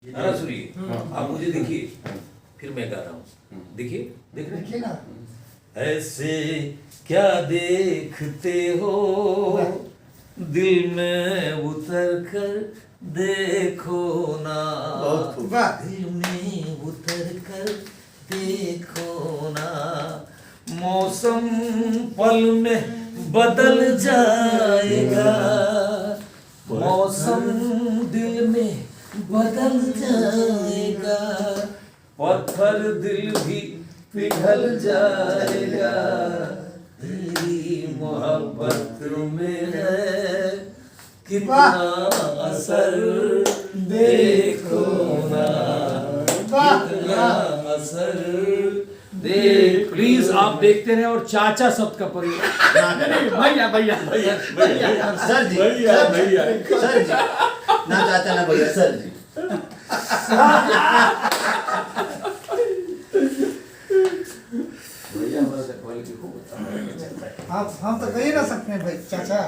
गाना सुनिए, आप मुझे देखिए, फिर मैं गा रहा हूँ, देखिए, देख रहे हैं? देखिए ना, ऐसे क्या देखते हो, दिल में उतर कर देखो ना, बहुत खूब। वाह, दिल में उतर कर देखो ना, मौसम पल में बदल जाएगा, मौसम दिल में बदल जाएगा, पत्थर दिल भी पिघल जाएगा, तेरी मोहब्बत में है कितना असर, देखो ना कितना असर देख। प्लीज आप देखते रहे और चाचा शब्द का प्रयोग। भैया भैया भैया सर जी, सर जी, ना चाचा ना भैया, सर जी। भैया हमारा क्वालिटी खूब अच्छा है। हम तो कह ही ना सकते हैं भाई चाचा।